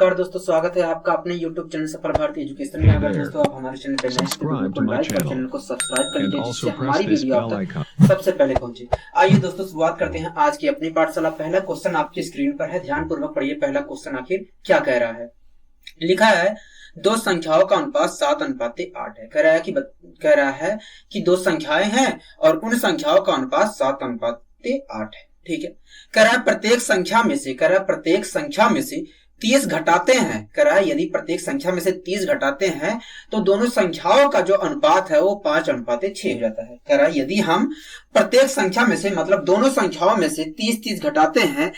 नमस्कार दोस्तों, स्वागत है आपका अपने YouTube चैनल सफल भारतीय एजुकेशन में। अगर दोस्तों आप हमारे चैनल पर नए हैं तो वीडियो को लाइक और चैनल को सब्सक्राइब कर लीजिए, जिससे हमारी वीडियो आप तक सबसे पहले पहुंचे। आइए दोस्तों, शुरुआत करते हैं आज की अपनी पाठशाला। पहला क्वेश्चन आपकी स्क्रीन पर है, ध्यान पूर्वक पढ़िए। पहला क्वेश्चन आखिर क्या कह रहा है। लिखा है दो संख्याओं का अनुपात 7:8 है। कह रहा है कि दो संख्याएं हैं और उन संख्याओं का अनुपात 7:8 है। ठीक है। कह रहा है प्रत्येक संख्या में से 30 घटाते हैं। कह रहा है यदि प्रत्येक संख्या में से 30 घटाते हैं तो दोनों संख्याओं का जो अनुपात है वो 5:6 हो जाता है। कह रहा है यदि हम प्रत्येक संख्या में से मतलब दोनों संख्याओं में से 30 घटाते हैं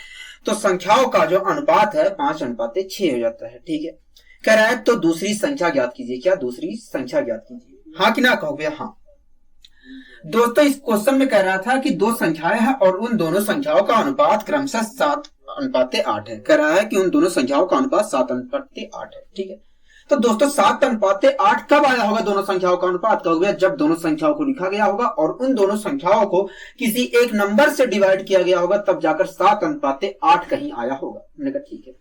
तो संख्याओं का जो अनुपात है 5:6 हो जाता है। ठीक है। कह रहा है तो दूसरी संख्या ज्ञात कीजिए। क्या दूसरी संख्या ज्ञात कीजिए, हाँ कि ना कहोगे? हाँ। दोस्तों इस क्वेश्चन में कह रहा था कि दो संख्याएं हैं और उन दोनों संख्याओं का अनुपात क्रमशः 7:8 है। कह रहा है कि उन दोनों संख्याओं का अनुपात 7:8 है। ठीक है। तो दोस्तों 7:8 कब आया होगा दोनों संख्याओं का अनुपात? कहोगे जब दोनों संख्याओं को लिखा गया होगा और उन दोनों संख्याओं को किसी एक नंबर से डिवाइड किया गया होगा, तब जाकर 7:8 कहीं आया होगा। मैंने कहा ठीक है।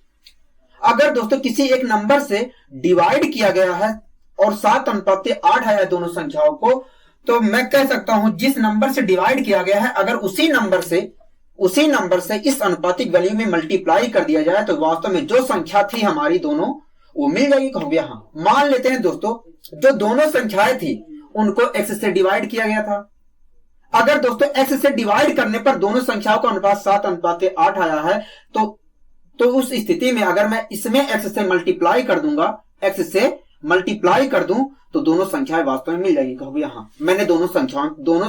अगर दोस्तों किसी एक नंबर से डिवाइड किया गया है और 7:8 आया दोनों संख्याओं को, तो मैं कह सकता हूं जिस नंबर से डिवाइड किया गया है अगर उसी नंबर से इस अनुपातिक वैल्यू में मल्टीप्लाई कर दिया जाए तो वास्तव में जो संख्या थी हमारी दोनों वो मिल जाएगी। कहोगे हाँ। मान लेते हैं दोस्तों जो दोनों संख्याएं थी उनको x से डिवाइड किया गया था। अगर दोस्तों x से डिवाइड करने पर दोनों संख्याओं का अनुपात 7:8 आया है तो उस स्थिति में अगर मैं इसमें x से मल्टीप्लाई कर दूं तो दोनों संख्याएं वास्तव में मिल जाएगी। कहोगे हाँ। मैंने दोनों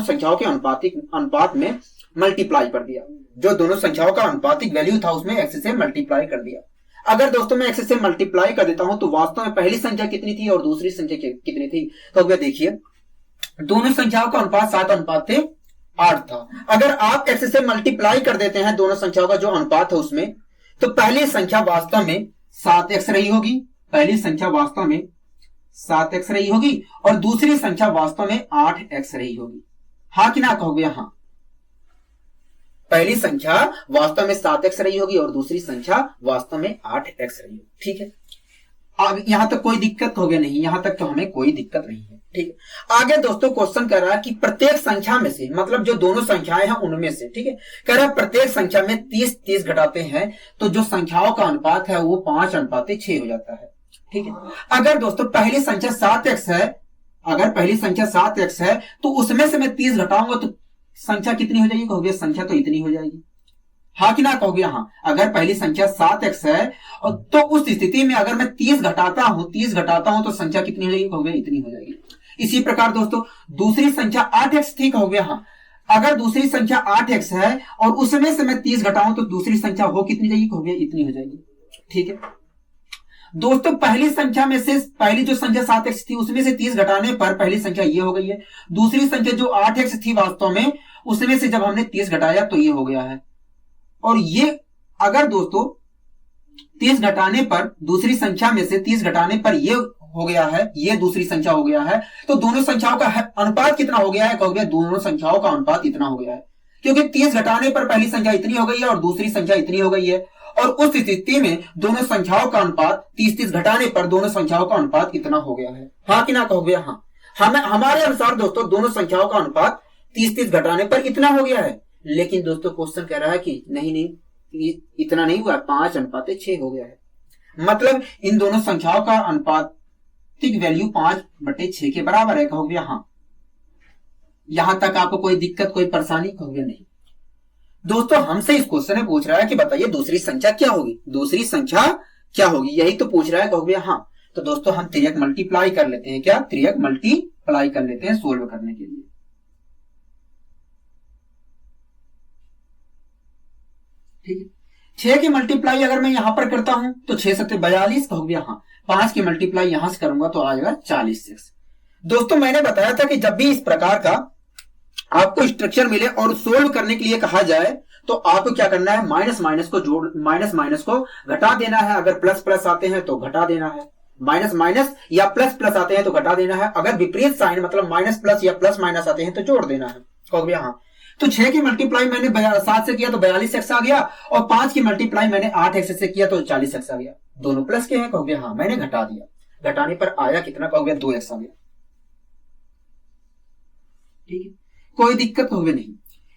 संख्याओं के अनुपात में मल्टीप्लाई कर दिया। जो दोनों संख्याओं का अनुपातिक वैल्यू था उसमें x से मल्टीप्लाई कर दिया। अगर दोस्तों मैं x से मल्टीप्लाई कर देता हूं तो वास्तव में पहली संख्या कितनी थी और दूसरी संख्या कितनी थी? कहोगे देखिए दोनों संख्याओं का अनुपात 7:8 था। अगर आप x से मल्टीप्लाई कर देते हैं दोनों संख्याओं का जो अनुपात है उसमें, तो पहली संख्या वास्तव में 7x रही होगी। पहली संख्या वास्तव में 7x रही होगी और दूसरी संख्या वास्तव में 8x रही होगी। हाँ कि ना कहोगे? हाँ। पहली संख्या वास्तव में 7x रही होगी और दूसरी संख्या वास्तव में 8x रही होगी। ठीक है। अब यहां तक कोई दिक्कत हो गया? नहीं, यहां तक तो हमें कोई दिक्कत नहीं है। ठीक है। आगे दोस्तों क्वेश्चन कह रहा है कि प्रत्येक संख्या में से मतलब जो दोनों संख्याएं हैं उनमें से, ठीक है, कह रहा है प्रत्येक संख्या में 30 घटाते हैं तो जो संख्याओं का अनुपात है वो 5:6 हो जाता है। ठीक है। अगर दोस्तों पहली संख्या 7x है, तो उसमें से मैं 30 घटाऊंगा तो संख्या कितनी हो जाएगी? कहोगे संख्या तो इतनी हो जाएगी। हाँ कि ना कहोगे? हाँ। अगर पहली संख्या 7x है और तो उस स्थिति में अगर मैं 30 घटाता हूं तो संख्या कितनी हो जाएगी? कहोगे इतनी हो जाएगी। इसी प्रकार दोस्तों दूसरी संख्या 8x थी। कहोगे हाँ। अगर दूसरी संख्या 8x है और उसमें से मैं 30 घटाऊं तो दूसरी संख्या हो कितनी जाएगी? कहोगे इतनी हो जाएगी। ठीक है। दोस्तों पहली संख्या में से पहली जो संख्या 7x थी उसमें से 30 घटाने पर पहली संख्या ये हो गई है। दूसरी संख्या जो 8x थी वास्तव में उसमें से जब हमने 30 घटाया तो ये हो गया है। और ये अगर दोस्तों 30 घटाने पर दूसरी संख्या में से 30 घटाने पर ये हो गया है, ये दूसरी संख्या हो गया है, तो दोनों संख्याओं का अनुपात कितना हो गया है? कहोगे दोनों संख्याओं का अनुपात इतना हो गया है, क्योंकि 30 घटाने पर पहली संख्या इतनी हो गई है और दूसरी संख्या इतनी हो गई है। और उस स्थिति में दोनों संख्याओं का अनुपात 30 घटाने पर दोनों संख्याओं का अनुपात इतना हो गया है। हाँ कि ना कहोगे? हाँ। हमारे अनुसार दोस्तों दोनों संख्याओं का अनुपात 30 घटाने पर इतना हो गया है। लेकिन दोस्तों क्वेश्चन कह रहा है कि नहीं इतना नहीं हुआ, 5:6 हो गया है। मतलब इन दोनों संख्याओं का अनुपातिक वैल्यू 5/6 के बराबर है। कहोगे हाँ। यहां तक आपको कोई दिक्कत कोई परेशानी? कहोगे नहीं। दोस्तों हमसे इस क्वेश्चन में पूछ रहा है कि बताइए दूसरी संख्या क्या होगी, यही तो पूछ रहा है। कहोगे हाँ। तो दोस्तों हम 3x मल्टीप्लाई कर लेते हैं। क्या 3x मल्टीप्लाई कर लेते हैं सोल्व करने के लिए। ठीक है। 6 की मल्टीप्लाई अगर मैं यहां पर करता हूं तो 6 7 42। कहोगे हाँ। 5 की मल्टीप्लाई यहां से करूंगा तो आ जाएगा 46। दोस्तों मैंने बताया था कि जब भी इस प्रकार का आपको स्ट्रक्चर मिले और सोल्व करने के लिए कहा जाए तो आपको क्या करना है? माइनस माइनस को घटा देना है। अगर प्लस आते हैं तो घटा देना है, माइनस या प्लस आते हैं तो घटा देना है। अगर विपरीत साइन मतलब माइनस प्लस या प्लस माइनस आते हैं तो जोड़ देना है। कहोगे हाँ। तो 6 की मल्टीप्लाई मैंने 7 से किया तो 42x आ गया और 5 की मल्टीप्लाई मैंने 8x से किया तो 40x आ गया। दोनों प्लस के हैं, कहोगे हाँ मैंने घटा दिया, घटाने पर आया कितना, कहोगे 2x आ गया। ठीक है, कोई दिक्कत कहोगे नहीं।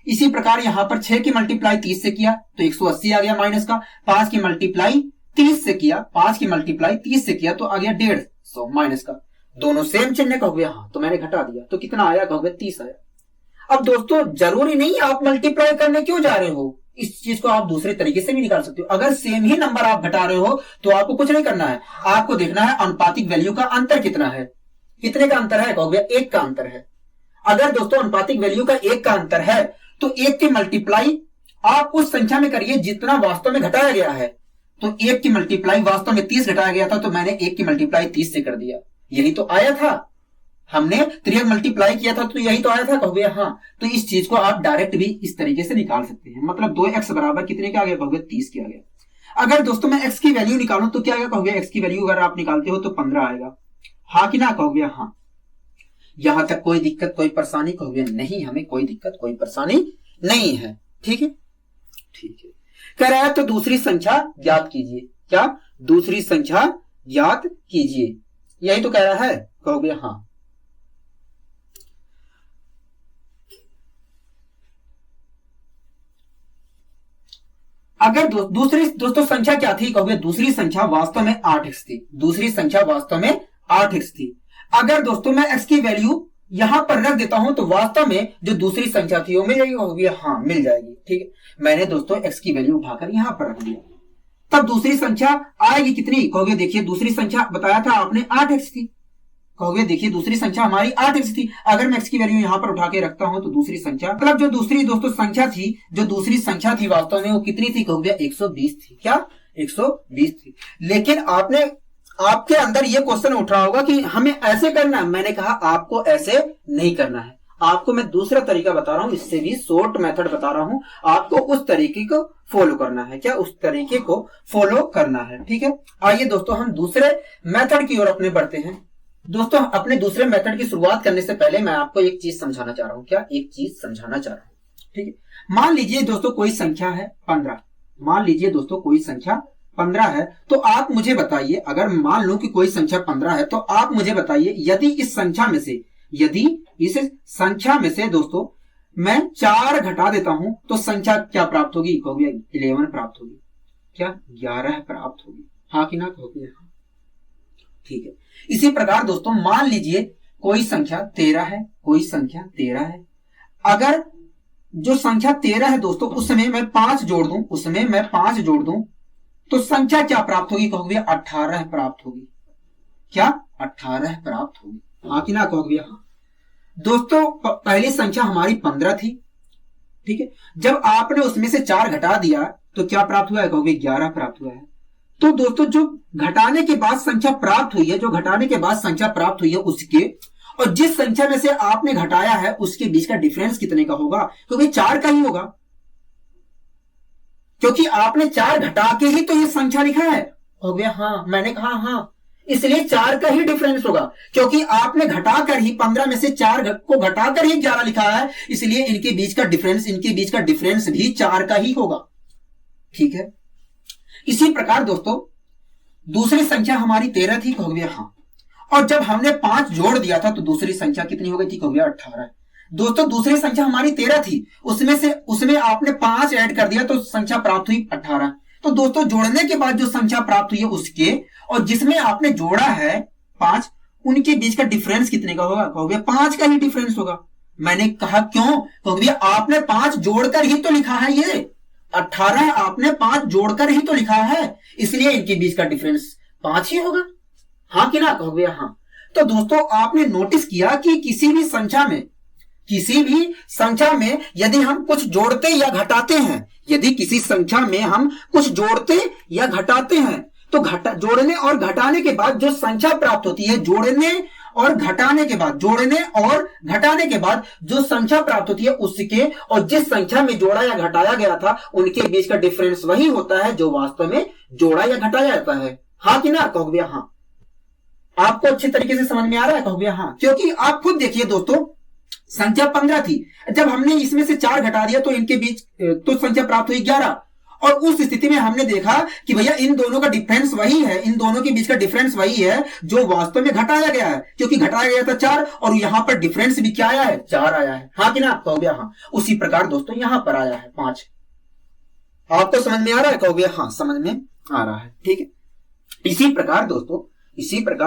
इसी प्रकार यहां पर 6 की मल्टीप्लाई 30 से किया तो 180 आ गया माइनस का, 5 की मल्टीप्लाई 30 से किया, 5 की मल्टीप्लाई 30 से किया तो आ गया 150 माइनस का, दोनों सेम चिन्ह, कहोगे हाँ तो मैंने घटा दिया, तो कितना आया, कहोगे 30 आया। अब दोस्तों जरूरी नहीं आप मल्टीप्लाई करने क्यों जा रहे हो, इस चीज को आप दूसरे तरीके से भी निकाल सकते हो। अगर सेम ही नंबर आप घटा रहे हो तो आपको कुछ नहीं करना है, आपको देखना है अनुपातिक वैल्यू का अंतर कितना है। कितने का अंतर है, कहोगे 1 का अंतर है। अगर दोस्तों अनुपातिक वैल्यू का 1 का अंतर है तो 1 की मल्टीप्लाई आप उस संख्या में करिए जितना वास्तव में घटाया गया है। तो 1 की मल्टीप्लाई वास्तव में 30 घटाया गया था तो मैंने 1 की मल्टीप्लाई 30 से कर दिया, यही तो आया था। हमने 3 मल्टीप्लाई किया था तो यही तो आया था, कहोगे हाँ। तो इस चीज को आप डायरेक्ट भी इस तरीके से निकाल सकते हैं, मतलब 2x बराबर कितने का आ गया, कहोगे 30 के आ गया। अगर दोस्तों मैं x की वैल्यू निकालूं तो क्या आएगा, कहोगे x की वैल्यू अगर आप निकालते हो तो 15 आएगा, हाँ कि ना, कहोगे हाँ। यहां तक कोई दिक्कत कोई परेशानी, कहोगे नहीं हमें कोई दिक्कत कोई परेशानी नहीं है। ठीक है, ठीक है। कह रहा है तो दूसरी संख्या ज्ञात कीजिए, क्या, दूसरी संख्या ज्ञात कीजिए, यही तो कह रहा है, कहोगे हाँ। अगर दूसरी दोस्तों संख्या क्या थी, कहोगे दूसरी संख्या वास्तव में 8x थी, दूसरी संख्या वास्तव में 8x थी। अगर दोस्तों मैं x की वैल्यू यहां पर रख देता हूं तो वास्तव में जो दूसरी संख्या थी वो मिल जाएगी, कहोगे हाँ मिल जाएगी। ठीक है, मैंने दोस्तों x की वैल्यू उठाकर यहां पर रख दिया, तब दूसरी संख्या आएगी कितनी, कहोगे देखिए दूसरी संख्या बताया था आपने 8x थी, कहोगे देखिए दूसरी संख्या हमारी 8x थी। अगर मैं x की वैल्यू यहां पर उठा के रखता हूं तो दूसरी संख्या, मतलब जो दूसरी दोस्तों संख्या थी, जो दूसरी संख्या थी वास्तव में वो कितनी थी, कहोगे 120 थी, क्या 120 थी। लेकिन आपने आपके अंदर ये क्वेश्चन उठ रहा होगा कि हमें ऐसे करना है, मैंने कहा आपको ऐसे नहीं करना है, आपको मैं दूसरा तरीका बता रहा हूं, इससे भी शॉर्ट मेथड बता रहा हूं, आपको उस तरीके को फॉलो करना है, क्या उस तरीके को फॉलो करना है। ठीक है, आइए दोस्तों हम दूसरे मेथड की ओर अपने बढ़ते हैं। दोस्तों अपने दूसरे मेथड की शुरुआत करने से पहले मैं आपको एक चीज समझाना चाह रहा हूं, क्या एक चीज समझाना चाह रहा हूं। ठीक है, मान लीजिए दोस्तों कोई संख्या है 15, मान लीजिए दोस्तों कोई संख्या 15 है, तो आप मुझे बताइए, अगर मान लो कि कोई संख्या 15 है तो आप मुझे बताइए यदि इस संख्या में से दोस्तों मैं 4 घटा देता हूं तो संख्या क्या प्राप्त होगी, कहोगे 11 प्राप्त होगी, क्या 11 प्राप्त होगी, हाँ कि ना, कहोगे हाँ। ठीक है, इसी प्रकार दोस्तों मान लीजिए कोई संख्या 13 है, कोई संख्या 13 है, अगर जो संख्या 13 है दोस्तों उसमें मैं 5 जोड़ दूं, उसमें मैं 5 जोड़ दूं तो संख्या क्या प्राप्त होगी, कहोगे 18 प्राप्त होगी, क्या 18 प्राप्त होगी, हाँ कि ना, कहोगे हाँ। दोस्तों पहली संख्या हमारी 15 थी, ठीक है, जब आपने उसमें से 4 घटा दिया तो क्या प्राप्त हुआ है, कहोगे 11 प्राप्त हुआ है। तो दोस्तों जो घटाने के बाद संख्या प्राप्त हुई है, जो घटाने के बाद संख्या प्राप्त हुई है उसके और जिस संख्या में से आपने घटाया है उसके बीच का डिफरेंस कितने का होगा, क्योंकि 4 का ही होगा, क्योंकि आपने 4 घटा के ही तो ये संख्या लिखा है, हो गया हाँ, मैंने कहा हाँ, इसलिए 4 का ही डिफरेंस होगा, क्योंकि आपने घटाकर ही 15 में से 4 को घटाकर ही 11 लिखा है, इसलिए इनके बीच का डिफरेंस भी 4 का ही होगा। ठीक है, इसी प्रकार दोस्तों दूसरी संख्या हमारी 13 थी, कहोगे हाँ, और जब हमने 5 जोड़ दिया था तो दूसरी संख्या कितनी हो गई थी, कहोगे 18। दोस्तों दूसरी संख्या हमारी 13 थी, उसमें आपने 5 ऐड कर दिया तो संख्या प्राप्त हुई 18। तो दोस्तों जोड़ने के बाद जो संख्या प्राप्त हुई है उसके और जिसमें आपने जोड़ा है 5, उनके बीच का डिफरेंस कितने का होगा, कहोगे 5 का ही डिफरेंस होगा। मैंने कहा क्यों, कहोगे आपने 5 जोड़कर ही तो लिखा है, ये 18 आपने 5 जोड़कर ही तो लिखा है, इसलिए इनके बीच का डिफरेंस 5 ही होगा, हाँ कि ना, कहोगे हाँ। तो दोस्तों आपने नोटिस किया कि किसी भी संख्या में यदि हम कुछ जोड़ते या घटाते हैं, यदि किसी संख्या में हम कुछ जोड़ते या घटाते हैं तो जोड़ने और घटाने के बाद जो संख्या प्राप्त होती है, जोड़ने और घटाने के बाद जो संख्या प्राप्त होती है उसके और जिस संख्या में जोड़ा या घटाया गया था उनके बीच का डिफरेंस वही होता है जो वास्तव में जोड़ा या घटाया जाता है, हाँ कि ना, कहोगे हाँ। आपको अच्छे तरीके से समझ में आ रहा है, कहोगे हाँ, क्योंकि आप खुद देखिए दोस्तों संख्या 15 थी, जब हमने इसमें से 4 घटा दिया तो इनके बीच तो संख्या प्राप्त हुई 11, और उस स्थिति में हमने देखा कि भैया इन दोनों का डिफरेंस वही है, इन दोनों के बीच का डिफरेंस वही है जो वास्तव में घटाया गया है, क्योंकि घटाया गया था 4 और यहां पर डिफरेंस भी क्या आया है, 4 आया है। हाँ कि ना, कहोगे हाँ। उसी प्रकार दोस्तों यहां पर आया है 5। आपको समझ में आ रहा है, कहोगे हाँ समझ में आ रहा है, ठीक है। इसी प्रकार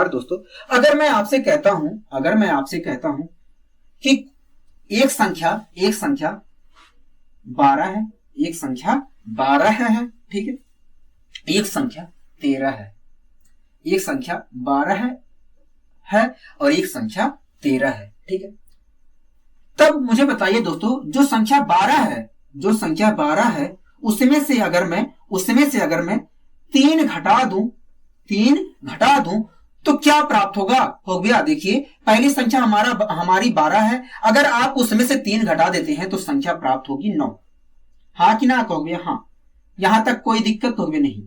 दोस्तों अगर मैं आपसे कहता हूं कि एक संख्या 12 है, एक संख्या 12 है, ठीक है, एक संख्या 13 है, एक संख्या 12 है और एक संख्या 13 है, ठीक है। तब मुझे बताइए दोस्तों, जो संख्या 12 है उसमें से अगर मैं 3 घटा दूं तो क्या प्राप्त होगा? हो गया, देखिए पहली संख्या हमारी 12 है, अगर आप उसमें से 3 घटा देते हैं तो संख्या प्राप्त होगी 9। हाँ कि ना, कहोगे हाँ। यहां तक कोई दिक्कत कहोगे नहीं,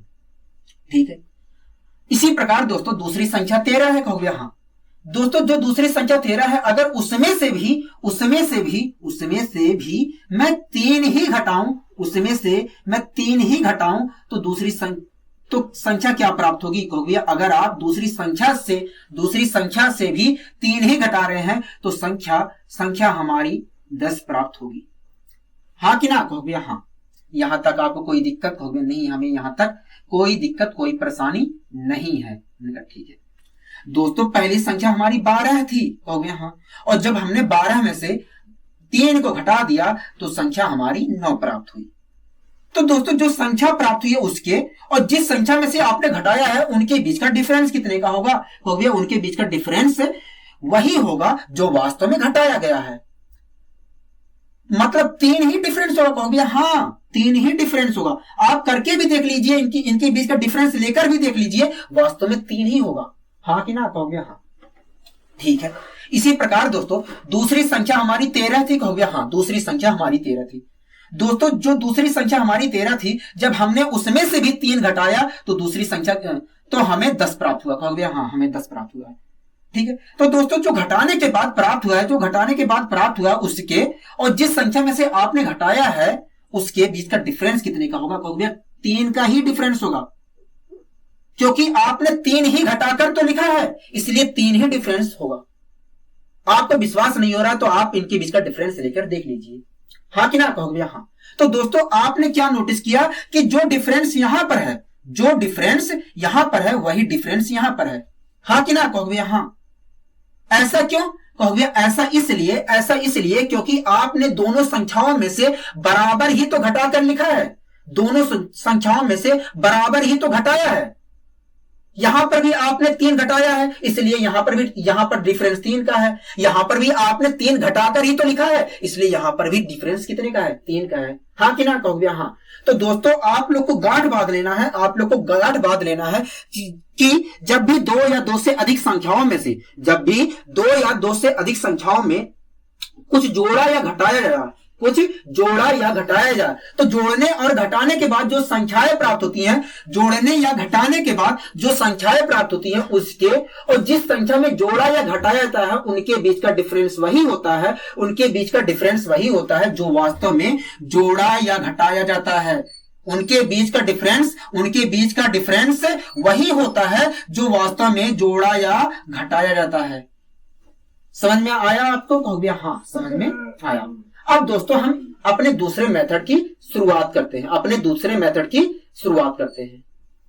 ठीक है। इसी प्रकार दोस्तों दूसरी संख्या 13 है, कहोगे हाँ। दोस्तों जो दूसरी संख्या 13 है, अगर उसमें से भी मैं 3 ही घटाऊं तो दूसरी संख्या क्या प्राप्त होगी? कहोगे अगर आप दूसरी संख्या से भी 3 ही घटा रहे हैं तो संख्या हमारी 10 प्राप्त होगी। हाँ कि ना, कहोगे हाँ। यहां तक आपको कोई दिक्कत? कहोगे नहीं, हमें यहां तक कोई दिक्कत कोई परेशानी नहीं है। ठीक है दोस्तों, पहली संख्या हमारी 12 थी, कहोगे हाँ, और जब हमने 12 में से 3 को घटा दिया तो संख्या हमारी 9 प्राप्त हुई। तो दोस्तों जो संख्या प्राप्त हुई है उसके और जिस संख्या में से आपने घटाया है उनके बीच का डिफरेंस कितने का होगा? कहोगे उनके बीच का डिफरेंस वही होगा जो वास्तव में घटाया गया है, मतलब 3 ही डिफरेंस होगा। कहोगे हाँ 3 ही डिफरेंस होगा। आप करके भी देख लीजिए, इनके बीच का डिफरेंस लेकर भी देख लीजिए, वास्तव में 3 ही होगा। हाँ कि ना, कहोगे हाँ, ठीक है। इसी प्रकार दोस्तों दूसरी संख्या हमारी 13 थी, कहोगे हाँ, दूसरी संख्या हमारी 13 थी। दोस्तों जो दूसरी संख्या हमारी 13 थी, जब हमने उसमें से भी 3 घटाया तो दूसरी संख्या तो हमें 10 प्राप्त हुआ। कहोगे हाँ, हमें 10 प्राप्त हुआ है, ठीक है। तो दोस्तों जो घटाने के बाद प्राप्त हुआ उसके और जिस संख्या में से आपने घटाया है उसके बीच का डिफरेंस कितने का होगा? कहोगे 3 का ही डिफरेंस होगा, क्योंकि आपने 3 ही घटाकर तो लिखा है, इसलिए 3 ही डिफरेंस होगा। आपको विश्वास नहीं हो रहा तो आप इनके बीच का डिफरेंस लेकर देख लीजिए। हाँ कि ना, कहोगे हाँ। तो दोस्तों आपने क्या नोटिस किया कि जो डिफरेंस यहां पर है वही डिफरेंस यहां पर है। हाँ कि ना, कहोगे हाँ। ऐसा क्यों? कहोगे ऐसा इसलिए क्योंकि आपने दोनों संख्याओं में से बराबर ही तो घटाकर लिखा है, दोनों संख्याओं में से बराबर ही तो घटाया है। यहां पर भी आपने 3 घटाया है, इसलिए यहां पर डिफरेंस 3 का है। यहां पर भी आपने 3 घटाकर ही तो लिखा है, इसलिए यहां पर भी डिफरेंस कितने का है? 3 का है। हाँ कि ना, कहोगे हाँ। तो दोस्तों आप लोग को गांठ बांध लेना है, कि जब भी 2 या 2 से अधिक संख्याओं में कुछ जोड़ा या घटाया जाए तो जोड़ने और घटाने के बाद जो संख्याएं प्राप्त होती हैं उसके और जिस संख्या में जोड़ा या घटाया जाता है उनके बीच का डिफरेंस वही होता है जो वास्तव में जोड़ा या घटाया जाता है। उनके बीच का डिफरेंस वही होता है जो वास्तव में जोड़ा या घटाया जाता है। समझ में आया आपको? कहोगे हाँ, समझ में आया। अब दोस्तों हम अपने दूसरे मेथड की शुरुआत करते हैं।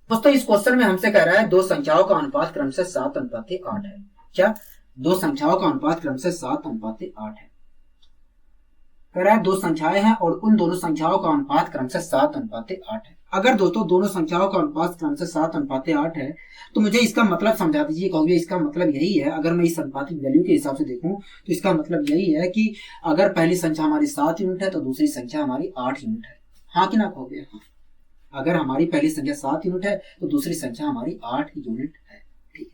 दोस्तों इस क्वेश्चन में हमसे कह रहा है 2 संख्याओं का अनुपात क्रमशः 7:8 है। क्या 2 संख्याओं का अनुपात क्रमशः 7:8 है? कह रहा है 2 संख्याएं हैं और उन दोनों संख्याओं का अनुपात क्रमशः 7:8 है। अगर दोस्तों दोनों संख्याओं का अनुपात क्रमशः 7:8 है तो मुझे इसका मतलब समझा दीजिए। कहोगे इसका मतलब यही है, अगर मैं इस अनुपातिक वैल्यू के हिसाब से देखूं तो इसका मतलब यही है कि अगर पहली संख्या हमारी 7 यूनिट है तो दूसरी संख्या हमारी 8 यूनिट है। हाँ कि ना, कहोगे हाँ। अगर हमारी पहली संख्या 7 यूनिट है तो दूसरी संख्या हमारी 8 यूनिट है, ठीक है।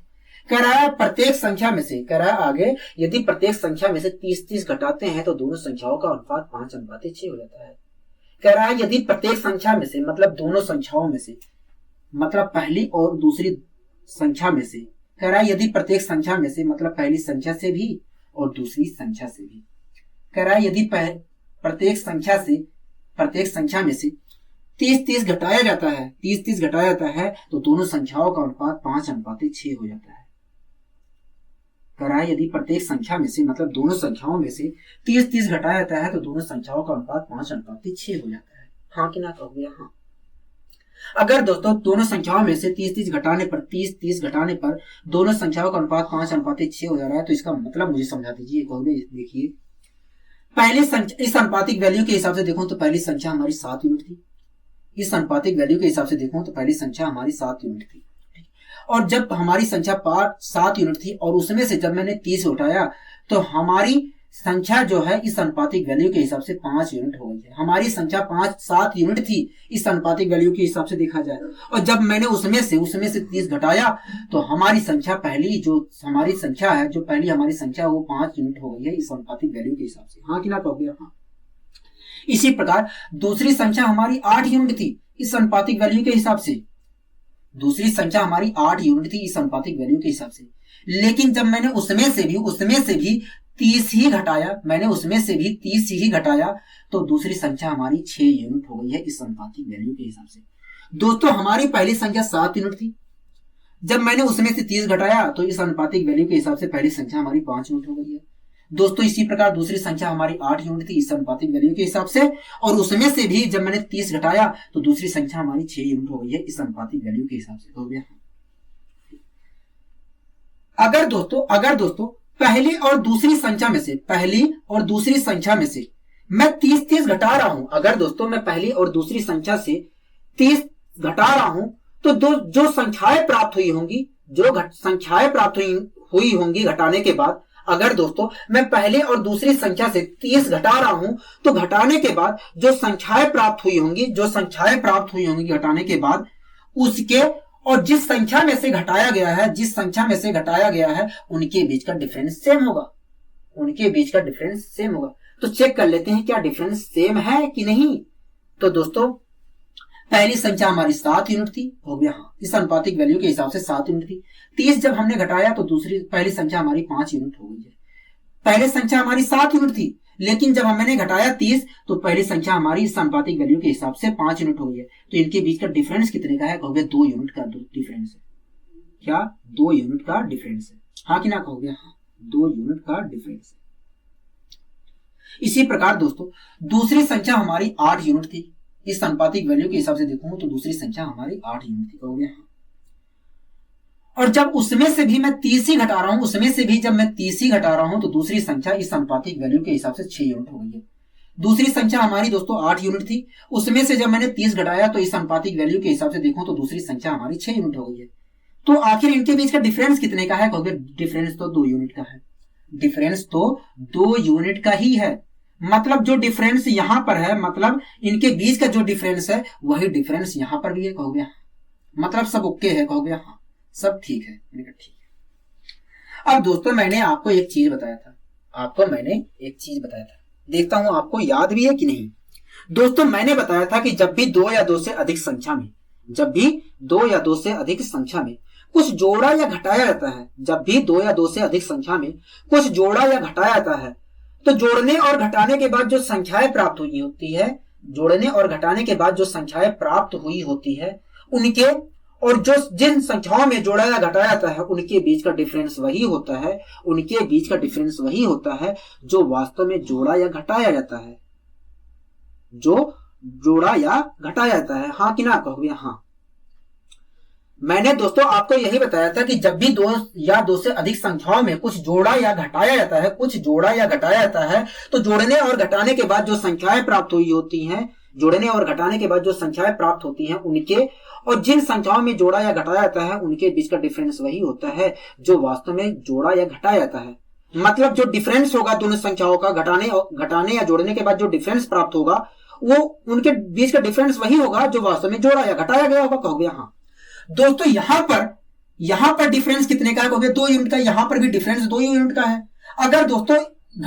कह रहा है प्रत्येक संख्या में से, आगे यदि प्रत्येक संख्या में से 30-30 घटाते हैं तो दोनों संख्याओं का अनुपात 5:6 हो जाता है। कह रहा है यदि प्रत्येक संख्या में से, मतलब दोनों संख्याओं में से, मतलब पहली और दूसरी संख्या में से, कह रहा है यदि प्रत्येक संख्या में से, मतलब पहली संख्या से भी और दूसरी संख्या से भी, कह रहा है यदि प्रत्येक संख्या में से 30 घटाया जाता है, 30 घटाया जाता है तो दोनों संख्याओं का अनुपात 5:6 हो जाता है। कराए यदि प्रत्येक संख्या में से मतलब दोनों संख्याओं में से 30 घटाया जाता है तो दोनों संख्याओं का अनुपात 5:6 हो जाता है। हाँ कि ना कहोगे? हाँ। अगर दोस्तों दोनों संख्याओं में से 30 घटाने पर 30 घटाने पर दोनों संख्याओं का अनुपात 5:6 हो जा रहा है तो इसका मतलब मुझे समझा दीजिए। कहोगे देखिए, पहली संख्या इस अनुपातिक वैल्यू के हिसाब से देखो तो पहली संख्या हमारी 7 यूनिट थी। इस अनुपातिक वैल्यू के हिसाब से देखो तो पहली संख्या हमारी 7 यूनिट थी। और जब हमारी संख्या 7 यूनिट थी और उसमें से जब मैंने 30 उठाया तो हमारी संख्या जो है इस अनुपातिक वैल्यू के हिसाब से 5 यूनिट हो गई है। हमारी संख्या 7 यूनिट थी इस अनुपातिक वैल्यू के हिसाब से देखा जाए, और जब मैंने उसमें से 30 घटाया तो हमारी संख्या पहली जो हमारी संख्या है, जो पहली हमारी संख्या वो 5 यूनिट हो गई है इस अनुपातिक वैल्यू के हिसाब से। हाँ कि ना कहोगे? हाँ। इसी प्रकार दूसरी संख्या हमारी 8 यूनिट थी इस अनुपातिक वैल्यू के हिसाब से। दूसरी संख्या हमारी 8 यूनिट थी इस अनुपातिक वैल्यू के हिसाब से, लेकिन जब मैंने उसमें से भी 30 ही घटाया, मैंने उसमें से भी 30 ही घटाया तो दूसरी संख्या हमारी 6 यूनिट हो गई है इस अनुपातिक वैल्यू के हिसाब से। दोस्तों हमारी पहली संख्या 7 यूनिट थी, जब मैंने उसमें से 30 घटाया तो इस अनुपातिक वैल्यू के हिसाब से पहली संख्या हमारी 5 यूनिट हो गई है। दोस्तों इसी प्रकार दूसरी संख्या हमारी 8 यूनिट थी इस अनुपातिक वैल्यू के हिसाब से, और उसमें से भी जब मैंने 30 घटाया तो दूसरी संख्या हमारी 6 यूनिट हो गई है इस अनुपातिक वैल्यू के हिसाब से। हो गया। अगर दोस्तों पहली और दूसरी संख्या में से मैं 30 घटा रहा हूं, अगर दोस्तों मैं पहली और दूसरी संख्या से 30 घटा रहा हूं तो जो संख्याएं प्राप्त हुई होंगी घटाने के बाद, अगर दोस्तों मैं पहले और दूसरी संख्या से 30 घटा रहा हूं तो घटाने के बाद जो संख्याएं प्राप्त हुई होंगी घटाने के बाद उसके और जिस संख्या में से घटाया गया है उनके बीच का डिफरेंस सेम होगा। तो चेक कर लेते हैं क्या डिफरेंस सेम है कि नहीं। तो दोस्तों पहली संख्या हमारी 7 यूनिट थी, हो गया। हाँ, इस अनुपातिक वैल्यू के हिसाब से 7 यूनिट थी। 30 जब हमने घटाया तो पहली संख्या हमारी 5 यूनिट हो गई है। पहले संख्या हमारी 7 यूनिट थी, लेकिन जब हमने घटाया 30 तो पहली संख्या हमारी इस अनुपातिक वैल्यू के हिसाब से 5 यूनिट हो गई है। तो इनके बीच का डिफरेंस कितने का है? कहोगे 2 यूनिट का डिफरेंस है। क्या 2 यूनिट का डिफरेंस है? हाँ कि ना कहोगे? हाँ, 2 यूनिट का डिफरेंस है। इसी प्रकार दोस्तों दूसरी संख्या हमारी 8 यूनिट थी, इस अनुपातिक वैल्यू के हिसाब से देखूं तो दूसरी संख्या हमारी 8 यूनिट थी। कहोगे हाँ। और जब उसमें से भी मैं 30 ही घटा रहा हूं तो दूसरी संख्या इस अनुपातिक वैल्यू के हिसाब से 6 यूनिट हो गई है। दूसरी संख्या हमारी दोस्तों 8 यूनिट थी, उसमें से जब मैंने 30 घटाया तो इस अनुपातिक वैल्यू के हिसाब से देखूं तो दूसरी संख्या हमारी 6 यूनिट हो गई है। तो आखिर इनके बीच का डिफरेंस कितने का है? कहोगे डिफरेंस तो 2 यूनिट का है। डिफरेंस तो 2 यूनिट का ही है। मतलब जो डिफरेंस यहां पर है, मतलब इनके बीच का जो डिफरेंस है वही डिफरेंस यहां पर भी है। कहोगे मतलब सब ओके है? कहोगे हाँ, सब ठीक है। ठीक है। अब दोस्तों मैंने आपको एक चीज बताया था, देखता हूं आपको याद भी है कि नहीं। दोस्तों मैंने बताया था कि जब भी 2 या 2 से अधिक संख्या में कुछ जोड़ा या घटाया जाता है, जब भी 2 या 2 से अधिक संख्या में कुछ जोड़ा या घटाया जाता है तो जोड़ने और घटाने के बाद जो संख्याएं प्राप्त हुई होती है उनके और जो जिन संख्याओं में जोड़ा या घटाया जाता है उनके बीच का डिफरेंस वही होता है जो वास्तव में जोड़ा या घटाया जाता है। हाँ कि ना कहोगे? हाँ। मैंने दोस्तों आपको यही बताया था कि जब भी 2 या 2 से अधिक संख्याओं में कुछ जोड़ा या घटाया जाता है तो जोड़ने और घटाने के बाद जो संख्याएं प्राप्त होती हैं उनके और जिन संख्याओं में जोड़ा या घटाया जाता है उनके बीच का डिफरेंस वही होता है जो वास्तव में जोड़ा या घटाया जाता है। मतलब जो डिफरेंस होगा दोनों संख्याओं का घटाने या जोड़ने के बाद जो डिफरेंस प्राप्त होगा वो उनके बीच का डिफरेंस वही होगा जो वास्तव में जोड़ा या घटाया गया होगा। कहोगे हाँ। दोस्तों यहां पर डिफरेंस कितने का है? कहोगे 2 यूनिट का। यहां पर भी डिफरेंस 2 यूनिट का है। अगर दोस्तों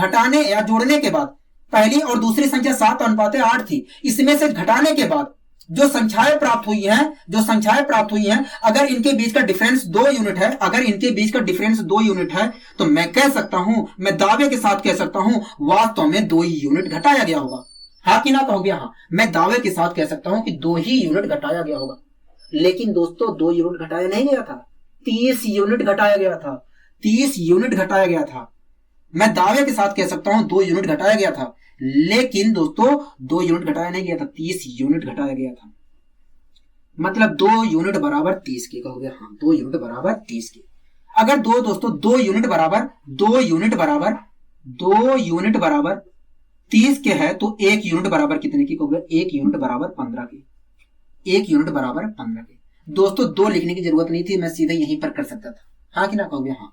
घटाने या जोड़ने के बाद पहली और दूसरी संख्या 7:8 थी, इसमें से घटाने के बाद जो संख्याएं प्राप्त हुई हैं अगर इनके बीच का डिफरेंस 2 यूनिट है तो मैं दावे के साथ कह सकता हूं वास्तव में 2 यूनिट घटाया गया होगा। हाँ कि ना कहोगे हाँ। मैं दावे के साथ कह सकता हूं कि 2 ही यूनिट घटाया गया होगा। लेकिन दोस्तों 2 यूनिट घटाया नहीं गया था, 30 यूनिट घटाया गया था। 30 यूनिट घटाया गया था। मैं दावे के साथ कह सकता हूं 2 यूनिट घटाया गया था। लेकिन दोस्तों 2 यूनिट घटाया नहीं गया था, 30 यूनिट घटाया गया था। मतलब 2 यूनिट बराबर 30 के कहोगे हाँ, 2 यूनिट बराबर 30 के। अगर दोस्तों 2 यूनिट बराबर 30 के है तो 1 यूनिट बराबर कितने की कहोगे? 1 यूनिट बराबर 15 के। 1 यूनिट बराबर 15 के। दोस्तों 2 लिखने की जरूरत नहीं थी, मैं सीधे यहीं पर कर सकता था। हाँ कि ना कहोगे हाँ,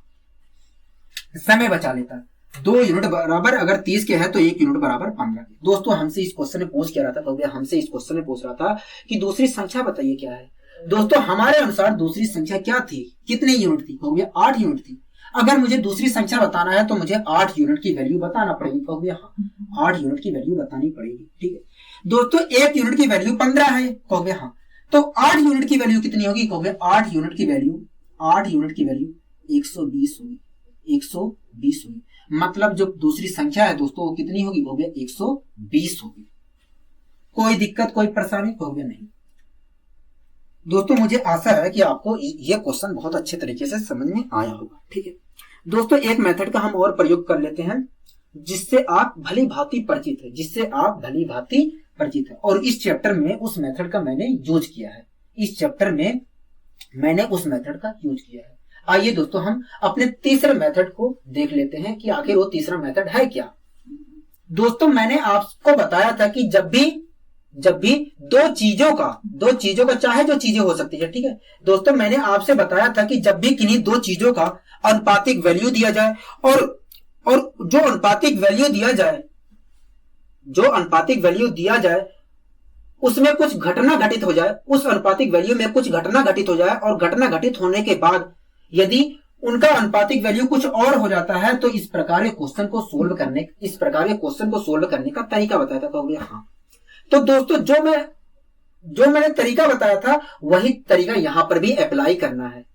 समय बचा लेता। 2 यूनिट बराबर अगर 30 के है तो 1 यूनिट बराबर 15 के। दोस्तों हमसे इस क्वेश्चन में पूछ क्या रहा था कहोगे? हमसे इस क्वेश्चन में पूछ रहा था कि दूसरी संख्या बताइए क्या है। दोस्तों हमारे अनुसार दूसरी संख्या क्या थी, कितनी यूनिट थी कहोगे? 8 यूनिट थी। अगर मुझे दूसरी संख्या बताना है तो मुझे 8 यूनिट की वैल्यू बताना पड़ेगी कहोगे हाँ, 8 यूनिट की वैल्यू बतानी पड़ेगी। ठीक है दोस्तों, 1 यूनिट की वैल्यू 15 है कहोगे हाँ, तो 8 यूनिट की वैल्यू कितनी होगी कहोगे? 8 यूनिट की वैल्यू 120 होगी। 120 होगी। मतलब जो दूसरी संख्या है दोस्तों वो कितनी होगी कहोगे? 120 होगी। कोई दिक्कत कोई परेशानी कहोगे? नहीं। दोस्तों मुझे आशा है कि आपको यह क्वेश्चन बहुत अच्छे तरीके से समझ में आया होगा। ठीक है दोस्तों, एक मेथड का हम और प्रयोग कर लेते हैं जिससे आप भली भांति परिचित है, और इस चैप्टर में उस मेथड का मैंने यूज किया है। आइए दोस्तों हम अपने तीसरे मेथड को देख लेते हैं कि आखिर वो तीसरा मेथड है क्या। दोस्तों मैंने आपको बताया था कि जब भी दो चीजों का चाहे जो चीजें हो सकती है। ठीक है दोस्तों, मैंने आपसे बताया था कि जब भी किन्हीं 2 चीजों का अनुपातिक वैल्यू दिया जाए और जो अनुपातिक वैल्यू दिया जाए उसमें कुछ घटना घटित हो जाए, उस अनुपातिक वैल्यू में कुछ घटना घटित हो जाए, और घटना घटित होने के बाद यदि उनका अनुपातिक वैल्यू कुछ और हो जाता है तो इस प्रकार के क्वेश्चन को सोल्व करने का तरीका बताया था कहोगे हाँ। तो दोस्तों जो मैंने तरीका बताया था वही तरीका यहां पर भी अप्लाई करना है,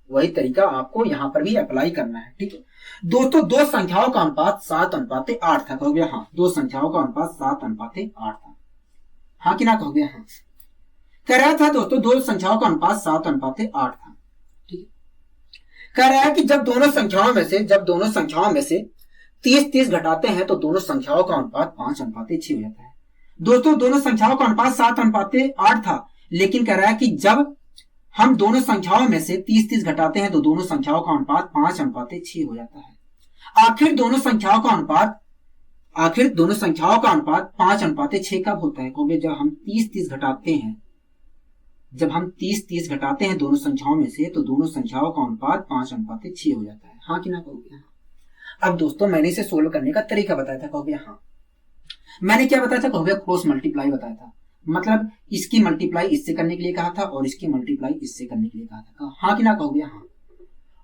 ठीक है दोस्तों, 2 संख्याओं का अनुपात 7:8 था कहोगे हाँ। 2 संख्याओं का अनुपात 7:8 था। हाँ कि ना कहोगे हाँ। कह रहा था दोस्तों 2 संख्याओं का अनुपात 7:8 था। ठीक है, कह रहा है कि जब दोनों संख्याओं में से 30 घटाते हैं तो दोनों संख्याओं का अनुपात 5:6 हो जाता है। दोस्तों दोनों संख्याओं का अनुपात 7:8 था, लेकिन कह रहा है कि जब हम दोनों संख्याओं में से 30 घटाते हैं तो दोनों संख्याओं का अनुपात 5:6 हो जाता है। आखिर दोनों संख्याओं का अनुपात 5:6 कब होता है कहोगे? जब हम 30 घटाते हैं दोनों संख्याओं में से तो दोनों संख्याओं का अनुपात 5:6 हो जाता है। हाँ कि ना कहोगे हाँ। अब दोस्तों मैंने इसे सोल्व करने का तरीका बताया था कहोगे हाँ। मैंने क्या बताया था कहोगे? क्रॉस मल्टीप्लाई बताया था। मतलब इसकी मल्टीप्लाई इससे करने के लिए कहा था और इसकी मल्टीप्लाई इससे करने के लिए कहा था। हाँ कि ना कहोगे हाँ।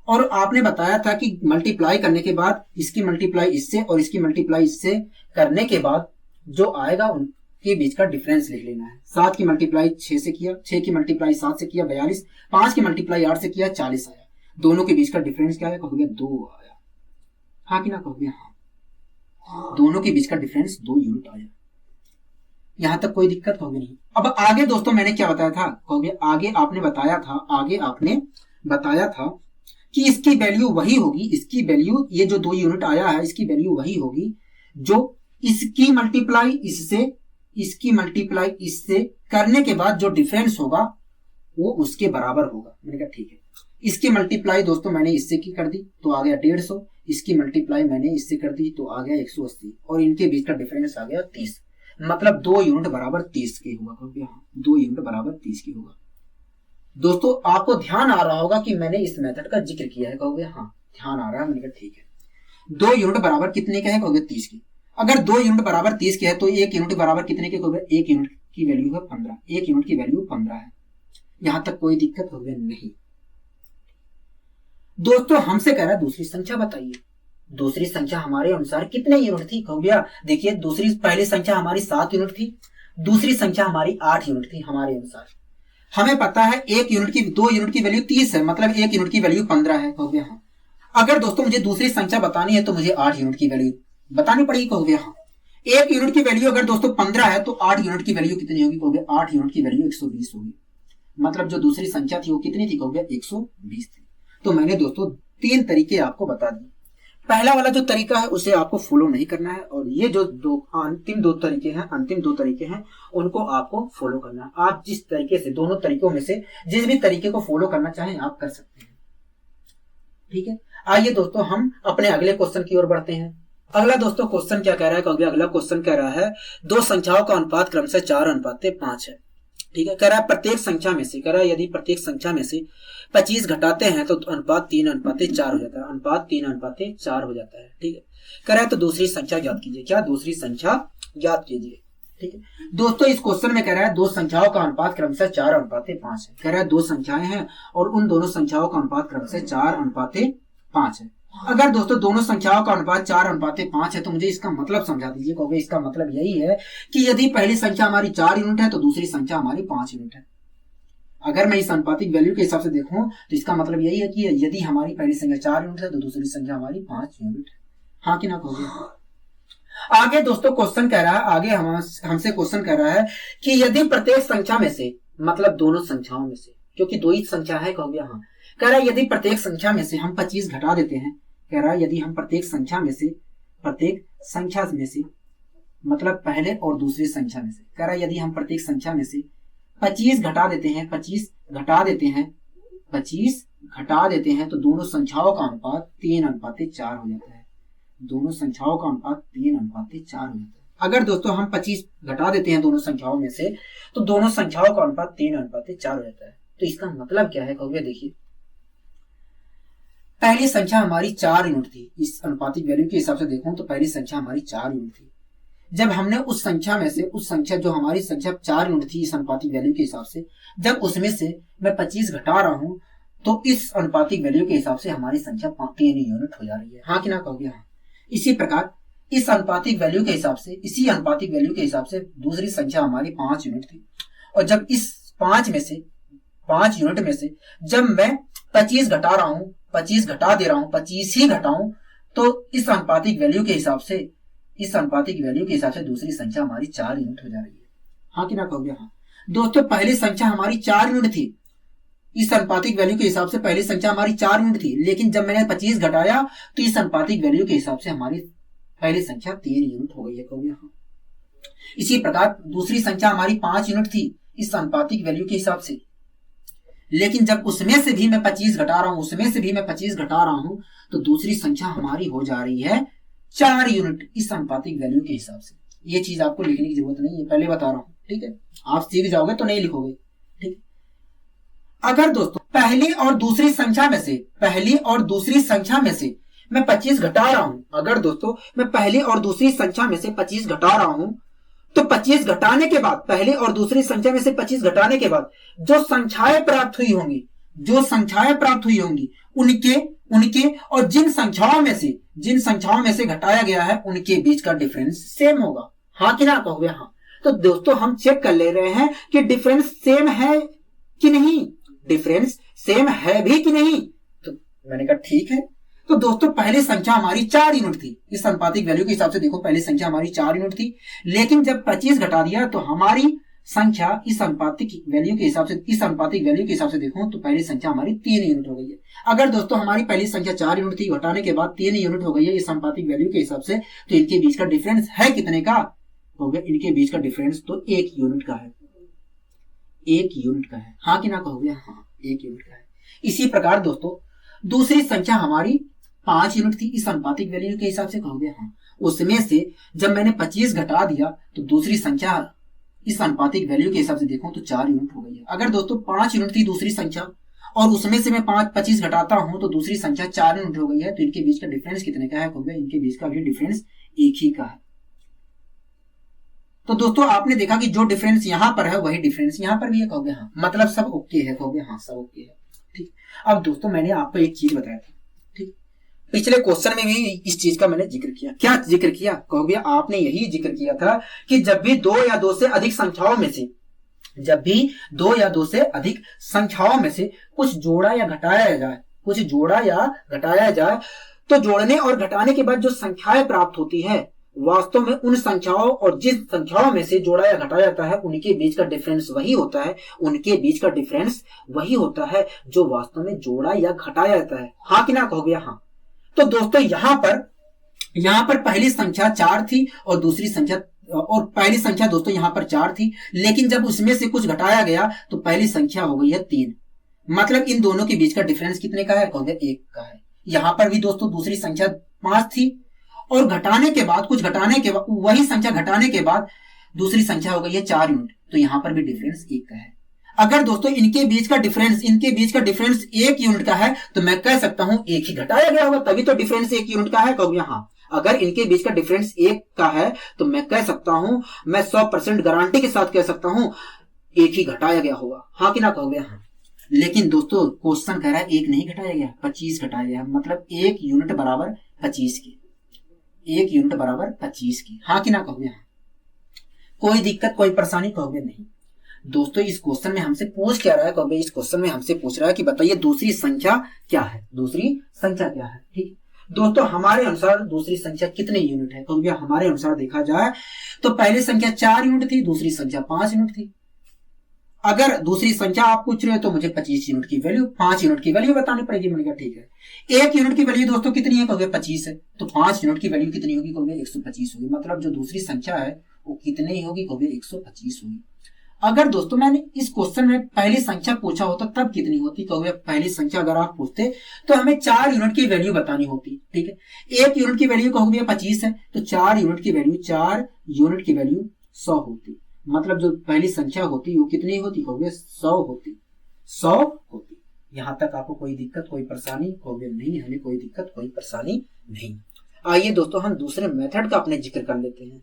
और आपने बताया था कि मल्टीप्लाई करने के बाद इसकी मल्टीप्लाई इससे और इसकी मल्टीप्लाई इससे करने के बाद जो आएगा उनके बीच का डिफरेंस लिख लेना है। 7 की मल्टीप्लाई 6 से किया, 6 की मल्टीप्लाई 7 से किया 42, 5 की मल्टीप्लाई 8 से किया 40 आया। दोनों के बीच का डिफरेंस क्या आया कहोगे? 2 आया। हाँ कि ना कहोगे हाँ। दोनों के बीच का डिफरेंस 2 यूनिट आया। यहां तक कोई दिक्कत कहोगे नहीं। अब आगे दोस्तों मैंने क्या बताया था कहोगे? आगे आपने बताया था कि इसकी वैल्यू वही होगी, ये जो 2 यूनिट आया है इसकी वैल्यू वही होगी जो इसकी मल्टीप्लाई इससे करने के बाद जो डिफरेंस होगा वो उसके बराबर होगा। मैंने कहा ठीक है। इसकी मल्टीप्लाई दोस्तों मैंने इससे की कर दी तो आ गया 150, इसकी मल्टीप्लाई मैंने इससे कर दी तो आ गया 180, और इनके बीच का डिफरेंस आ गया 30। मतलब 2 यूनिट बराबर 30 के होगा कहोगे हाँ। 2 यूनिट बराबर 30 की होगा। दोस्तों आपको ध्यान आ रहा होगा कि मैंने इस मेथड का जिक्र किया है कहोगे हाँ। ध्यान आ रहा है? मैंने कहा ठीक है। 2 यूनिट बराबर कितने का है कहोगे? 30 की। अगर 2 यूनिट बराबर 30 के है तो 1 यूनिट बराबर कितने के कहोगे? 1 यूनिट की वैल्यू है 15। 1 यूनिट की वैल्यू 15 है। यहां तक कोई दिक्कत होगी नहीं। दोस्तों हमसे कह रहा है दूसरी संख्या बताइए। दूसरी संख्या हमारे अनुसार कितने यूनिट थी कहोगे? देखिए पहली संख्या हमारी 7 यूनिट थी, दूसरी संख्या हमारी 8 यूनिट थी हमारे अनुसार। हमें पता है 2 यूनिट की वैल्यू 30 है, मतलब 1 यूनिट की वैल्यू 15 है कहोगे हाँ। अगर दोस्तों मुझे दूसरी संख्या बतानी है तो मुझे 8 यूनिट की वैल्यू बतानी पड़ेगी कहोगे हाँ। 1 यूनिट की वैल्यू अगर दोस्तों 15 है तो 8 यूनिट की वैल्यू कितनी होगी? कहोगे 8 यूनिट की वैल्यू 120 होगी। मतलब जो दूसरी संख्या थी वो कितनी थी? कहोगे 120 थी। तो मैंने दोस्तों 3 तरीके आपको बता दिए। पहला वाला जो तरीका है उसे आपको फॉलो नहीं करना है, और ये जो अंतिम दो तरीके हैं उनको आपको फॉलो करना है। आप जिस तरीके से, दोनों तरीकों में से जिस भी तरीके को फॉलो करना चाहें आप कर सकते हैं। ठीक है, आइए दोस्तों हम अपने अगले क्वेश्चन की ओर बढ़ते हैं। अगला दोस्तों क्वेश्चन क्या कह रहा है? कहोगे अगला क्वेश्चन कह रहा है दो संख्याओं का अनुपात क्रमशः 4:5 है। ठीक है, कह रहा है प्रत्येक संख्या में से, कह रहा है यदि प्रत्येक संख्या में से 25 घटाते हैं तो अनुपात 3:4 हो जाता है। अनुपात 3:4 हो जाता है। ठीक है, कह रहा है तो दूसरी संख्या ज्ञात कीजिए। क्या? दूसरी संख्या ज्ञात कीजिए। ठीक है दोस्तों, इस क्वेश्चन में कह रहा है दो संख्याओं का अनुपात क्रमशः 4:5 है। कह रहा है दो संख्याएं हैं और उन दोनों संख्याओं का अनुपात क्रमशः 4:5 है। अगर दोस्तों दोनों संख्याओं का अनुपात 4:5 है तो मुझे इसका मतलब समझा दीजिए। कहोगे इसका मतलब यही है कि यदि पहली संख्या हमारी 4 यूनिट है तो दूसरी संख्या हमारी 5 यूनिट है। अगर मैं इस अनुपातिक वैल्यू के हिसाब से देखूं तो इसका मतलब यही है कि यदि हमारी पहली संख्या 4 यूनिट है तो दूसरी संख्या हमारी 5 यूनिट है। हाँ कि ना कहोगे? आगे दोस्तों क्वेश्चन कह रहा है, आगे हमसे क्वेश्चन कह रहा है कि यदि प्रत्येक संख्या में से, मतलब दोनों संख्याओं में से, क्योंकि दो ही संख्या है, कहोगे हाँ। कह रहा है यदि प्रत्येक संख्या में से हम 25 घटा देते हैं। कह रहा है यदि हम प्रत्येक संख्या में से मतलब पहले और दूसरी संख्या में से, कह रहा है यदि हम प्रत्येक संख्या में से 25 घटा देते हैं तो दोनों संख्याओं का अनुपात 3:4 हो जाता है। दोनों संख्याओं का अनुपात 3:4 हो जाता है। अगर दोस्तों हम 25 घटा देते हैं दोनों संख्याओं में से तो दोनों संख्याओं का अनुपात 3:4 हो जाता है। तो इसका मतलब क्या है? कहोगे देखिए, पहली संख्या हमारी 4 यूनिट थी। इस अनुपातिक वैल्यू के हिसाब से देखूं तो पहली संख्या हमारी 4 यूनिट थी। जब हमने उस संख्या में से, उस संख्या जो हमारी संख्या 4 यूनिट थी इस अनुपातिक वैल्यू के हिसाब से, जब उसमें से मैं 25 घटा रहा हूं तो इस अनुपातिक वैल्यू के हिसाब से हमारी संख्या 3 यूनिट हो जा रही है। हाँ कि ना कहोगे? हाँ। इसी प्रकार इसी अनुपातिक वैल्यू के हिसाब से दूसरी संख्या हमारी 5 यूनिट थी, और जब इस 5 यूनिट में से जब मैं 25 घटा रहा हूं, 25 घटा दे रहा हूं, 25 ही घटाऊं, तो इस अनुपातिक वैल्यू के हिसाब से दूसरी संख्या हमारी 4 यूनिट हो जा रही है। हाँ कि ना कहोगे? हाँ। दोस्तों पहली संख्या हमारी 4 यूनिट थी। इस अनुपातिक वैल्यू के हिसाब से पहली संख्या हमारी 4 यूनिट थी, लेकिन जब मैंने 25 घटाया तो इस अनुपातिक वैल्यू के हिसाब से हमारी पहली संख्या 3 यूनिट हो गई है। कहोगे हाँ। इसी प्रकार दूसरी संख्या हमारी 5 यूनिट थी इस अनुपातिक वैल्यू के हिसाब से, लेकिन जब उसमें से भी मैं 25 घटा रहा हूं तो दूसरी संख्या हमारी हो जा रही है 4 यूनिट इस अनुपातिक वैल्यू के हिसाब से। ये चीज आपको लिखने की जरूरत नहीं है, पहले बता रहा हूं। ठीक है, आप सीख जाओगे तो नहीं लिखोगे। ठीक, अगर दोस्तों पहली और दूसरी संख्या में से मैं 25 घटा रहा हूं, अगर दोस्तों मैं पहली और दूसरी संख्या में से 25 घटा रहा हूं तो 25 घटाने के बाद, पहली और दूसरी संख्या में से 25 घटाने के बाद जो संख्याएं प्राप्त हुई होंगी उनके और जिन संख्याओं में से घटाया गया है उनके बीच का डिफरेंस सेम होगा। हाँ कि ना कहोगे? हाँ। तो दोस्तों हम चेक कर ले रहे हैं कि डिफरेंस सेम है कि नहीं, डिफरेंस सेम है भी कि नहीं। तो मैंने कहा ठीक है। तो दोस्तों पहली संख्या हमारी 4 यूनिट थी। इस अनुपातिक वैल्यू के हिसाब से देखो, पहली संख्या हमारी 4 यूनिट थी, लेकिन जब 25 घटा दिया तो हमारी संख्या इस अनुपातिक वैल्यू के हिसाब से देखो तो पहली संख्या हमारी 3 यूनिट हो गई है। अगर दोस्तों हमारी पहली संख्या 4 यूनिट थी, घटाने के बाद 3 यूनिट हो गई है इस अनुपातिक वैल्यू के हिसाब से, तो इनके बीच का डिफरेंस है कितने का? हो गया इनके बीच का डिफरेंस तो 1 यूनिट का है। 1 यूनिट का है। हाँ कि ना कहोगे? हाँ, 1 यूनिट का है। इसी प्रकार दोस्तों दूसरी संख्या हमारी 5 यूनिट थी इस अनुपातिक वैल्यू के हिसाब से। कहोगे हाँ। उसमें से जब मैंने 25 घटा दिया तो दूसरी संख्या इस अनुपातिक वैल्यू के हिसाब से देखूं तो 4 यूनिट हो गई है। अगर दोस्तों 5 यूनिट थी दूसरी संख्या और उसमें से मैं 25 घटाता हूं तो दूसरी संख्या 4 यूनिट हो गई है, तो इनके बीच का डिफरेंस कितने का है? कहोगे इनके बीच का भी डिफरेंस 1 ही का है। तो दोस्तों आपने देखा कि जो डिफरेंस यहां पर है वही डिफरेंस यहां पर भी है। कहोगे हाँ, मतलब सब ओके है। कहोगे हाँ, सब ओके है। ठीक। अब दोस्तों मैंने आपको एक चीज बताया था, ठीक, पिछले क्वेश्चन में भी इस चीज का मैंने जिक्र किया। क्या जिक्र किया? कहोगे आपने यही जिक्र किया था कि जब भी 2 या 2 से अधिक संख्याओं में से कुछ जोड़ा या घटाया जाए तो जोड़ने और घटाने के बाद जो संख्याएं प्राप्त होती है वास्तव में उन संख्याओं और जिस संख्याओं में से जोड़ा या घटाया जाता है उनके बीच का डिफरेंस वही होता है, उनके बीच का डिफरेंस वही होता है जो वास्तव में जोड़ा या घटाया जाता है। हाँ कि ना कहोगे? हाँ। तो दोस्तों यहां पर पहली संख्या 4 थी और दूसरी संख्या, और पहली संख्या दोस्तों यहां पर 4 थी, लेकिन जब उसमें से कुछ घटाया गया तो पहली संख्या हो गई है 3। मतलब इन दोनों के बीच का डिफरेंस कितने का है? कहोगे 1 का है। यहां पर भी दोस्तों दूसरी संख्या 5 थी और घटाने के बाद वही संख्या घटाने के बाद दूसरी संख्या हो गई है 4 यूनिट, तो यहां पर भी डिफरेंस 1 का है। अगर दोस्तों इनके बीच का डिफरेंस 1 यूनिट का है तो मैं कह सकता हूं 1 ही घटाया गया होगा, तभी तो डिफरेंस 1 यूनिट का है। कहोगे हाँ। अगर इनके बीच का डिफरेंस 1 का है तो मैं कह सकता हूं, मैं 100% गारंटी के साथ कह सकता हूं 1 ही घटाया गया होगा। हाँ कि ना कहोगे? हाँ। लेकिन दोस्तों क्वेश्चन कह रहा है 1 नहीं घटाया गया, 25 घटाया गया, मतलब 1 यूनिट बराबर 25 की। 1 यूनिट बराबर 25 की। हाँ कि ना कहोगे? हाँ। कोई दिक्कत, कोई परेशानी? कहोगे नहीं। दोस्तों इस क्वेश्चन में हमसे पूछ क्या रहा है? कहोगे इस क्वेश्चन में हमसे पूछ रहा है कि बताइए दूसरी संख्या क्या है, दूसरी संख्या क्या है। ठीक दोस्तों, हमारे अनुसार दूसरी संख्या कितने यूनिट है? कहोगे हमारे अनुसार देखा जाए तो पहली संख्या 4 यूनिट थी, दूसरी संख्या 5 यूनिट थी। अगर दूसरी संख्या आप पूछ रहे हो तो मुझे 25 यूनिट की वैल्यू, 5 यूनिट की वैल्यू बतानी पड़ेगी। मैंने कहा ठीक है। 1 यूनिट की वैल्यू दोस्तों कितनी है? कहोगे 25 है, तो 5 यूनिट की वैल्यू कितनी होगी? कहोगे 125 होगी। मतलब जो दूसरी संख्या है वो कितनी होगी? कहोगे 125 होगी। अगर दोस्तों मैंने इस क्वेश्चन में पहली संख्या पूछा होता तब कितनी होती? कहोगे पहली संख्या अगर आप पूछते तो हमें 4 यूनिट की वैल्यू बतानी होती। ठीक है। 1 यूनिट की वैल्यू कहोगे 25 है, तो 4 यूनिट की वैल्यू 100 होती। मतलब जो पहली संख्या होती वो कितनी होती? कहोगे 100 होती। 100 होती। यहां तक आपको कोई दिक्कत, कोई परेशानी? कहोगे नहीं, हमें कोई दिक्कत, कोई परेशानी नहीं। आइए दोस्तों हम दूसरे मेथड का अपने जिक्र कर लेते हैं।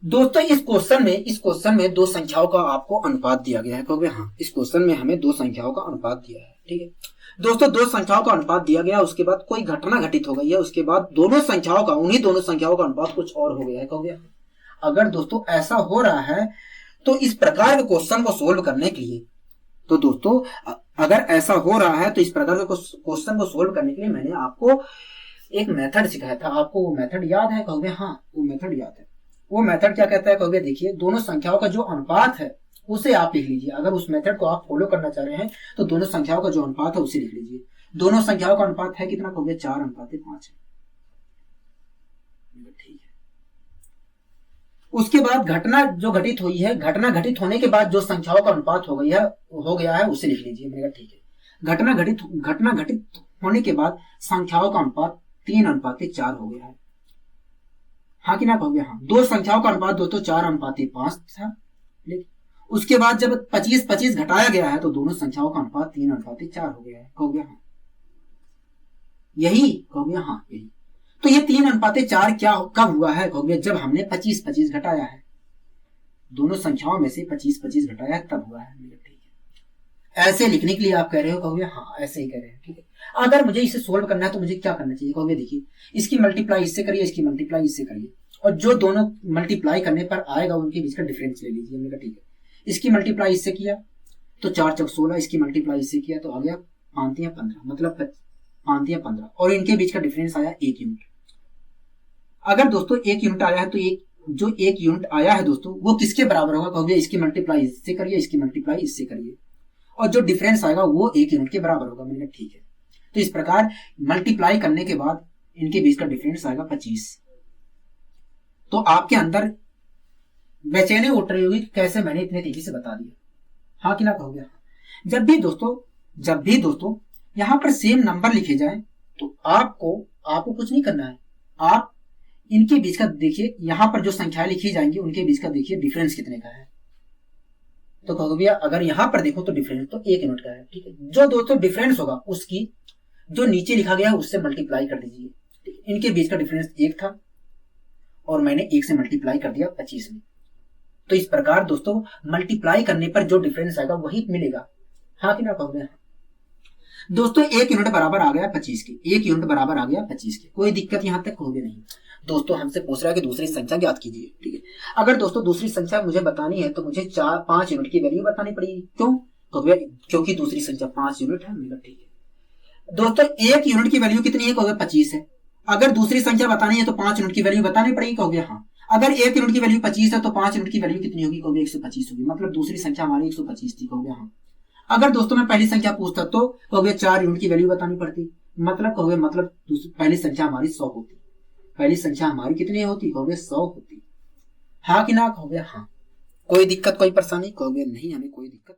दोस्तों इस क्वेश्चन में 2 संख्याओं का आपको अनुपात दिया गया है। कहोगे हाँ, इस क्वेश्चन में हमें 2 संख्याओं का अनुपात दिया है। ठीक है दोस्तों, 2 संख्याओं का अनुपात दिया गया, उसके बाद कोई घटना घटित हो गई है, उसके बाद उन्हीं दोनों संख्याओं का अनुपात कुछ और हो गया है। कहोगे अगर दोस्तों ऐसा हो रहा है तो इस प्रकार के क्वेश्चन को सोल्व करने के लिए, तो दोस्तों अगर ऐसा हो रहा है तो इस प्रकार के क्वेश्चन को सोल्व करने के लिए मैंने आपको एक मेथड सिखाया था। आपको वो मेथड याद है? कहोगे हाँ, वो मेथड याद है। वो मेथड क्या कहता है? कहोगे देखिए, दोनों संख्याओं का जो अनुपात है उसे आप लिख लीजिए। अगर उस मेथड को आप फॉलो करना चाह रहे हैं तो दोनों संख्याओं का जो अनुपात है उसे लिख लीजिए। दोनों संख्याओं का अनुपात है कितना? कहोगे 4:5 है। ठीक है। उसके बाद घटना जो घटित हुई है, घटना घटित होने के बाद जो संख्याओं का अनुपात हो गया है उसे लिख लीजिए। मैंने कहा ठीक है। घटना घटित होने के बाद संख्याओं का अनुपात 3:4 हो गया है। हाँ कि ना कहोगे हाँ। 2 संख्याओं का अनुपात दोस्तों 4:5 था, लेकिन उसके बाद जब 25 घटाया गया है तो दोनों संख्याओं का अनुपात 3:4 हो गया है। कहोगे हाँ, यही? कहोगे हाँ यही। तो ये 3:4 क्या कब हुआ है? कहोगे जब हमने 25 घटाया है, दोनों संख्याओं में से 25 घटाया है तब हुआ है। ठीक है। ऐसे लिखने के लिए आप कह रहे हो? कहोगे हाँ ऐसे ही कह रहे हैं। ठीक है। अगर मुझे इसे सोल्व करना है तो मुझे क्या करना चाहिए? कहोगे देखिए, इसकी मल्टीप्लाई इससे करिए, इसकी मल्टीप्लाई इससे करिए, और जो दोनों मल्टीप्लाई करने पर आएगा उनके बीच का डिफरेंस ले लीजिए। मैंने कहा ठीक है। इसकी मल्टीप्लाई इससे किया तो 4 चौक 16, इसकी मल्टीप्लाई इससे किया तो आ गया 5×15, मतलब 5×15, और इनके बीच का डिफरेंस आया 1 यूनिट। अगर दोस्तों 1 यूनिट आया है तो जो 1 यूनिट आया है दोस्तों वो किसके बराबर होगा? कहोगे इसकी मल्टीप्लाई इससे करिए, इसकी मल्टीप्लाई इससे करिए, और जो डिफरेंस आएगा वो 1 यूनिट के बराबर होगा। मैंने कहा ठीक है। तो इस प्रकार मल्टीप्लाई करने के बाद इनके बीच का डिफरेंस आएगा 25। तो आपके अंदर बेचैनी उठ रही होगी कैसे मैंने इतने तेजी से बता दिया। हाँ कि ना कहोगे? जब भी दोस्तों यहां पर सेम नंबर लिखे जाए तो आपको कुछ नहीं करना है। आप इनके बीच का देखिए, यहां पर जो संख्याएं लिखी जाएंगी उनके बीच का देखिए डिफरेंस कितने का है। तो कहोगे भैया अगर यहां पर देखो तो डिफरेंस तो 1 यूनिट का है। ठीक है। जो दोस्तों डिफरेंस होगा उसकी जो नीचे लिखा गया है उससे मल्टीप्लाई कर दीजिए। इनके बीच का डिफरेंस 1 था और मैंने 1 से मल्टीप्लाई कर दिया 25 में। तो इस प्रकार दोस्तों मल्टीप्लाई करने पर जो डिफरेंस आएगा वही मिलेगा। हाँ कि ना कहोगे? दोस्तों 1 यूनिट बराबर आ गया 25 के। 1 यूनिट बराबर आ गया 25 के। कोई दिक्कत यहां तक होगी नहीं। दोस्तों हमसे पूछ रहा है कि दूसरी संख्या ज्ञात कीजिए। ठीक है। अगर दोस्तों दूसरी संख्या मुझे बतानी है तो मुझे 5 यूनिट की वैल्यू बतानी पड़ेगी। क्यों? क्योंकि दूसरी संख्या 5 यूनिट है। मेरा ठीक है। दोस्तों 1 यूनिट की वैल्यू कितनी है? कहोगे 25 है। अगर दूसरी संख्या बतानी है तो 5 यूनिट की वैल्यू बतानी पड़ेगी, कहोगे हाँ। अगर 1 यूनिट की वैल्यू 25 है तो 5 यूनिट की वैल्यू कितनी होगी, कहोगे 125 होगी। मतलब दूसरी संख्या हमारी 125 थी, कहोगे हाँ। अगर दोस्तों मैं पहली संख्या पूछता तो कहोगे 4 यूनिट की वैल्यू बतानी पड़ती, मतलब कहोगे मतलब पहली संख्या हमारी 100 होती। पहली संख्या हमारी कितनी होती, कहोगे 100 होती। हाँ कि ना, कहोगे हाँ। कोई दिक्कत कोई परेशानी, कहोगे नहीं, हमें कोई दिक्कत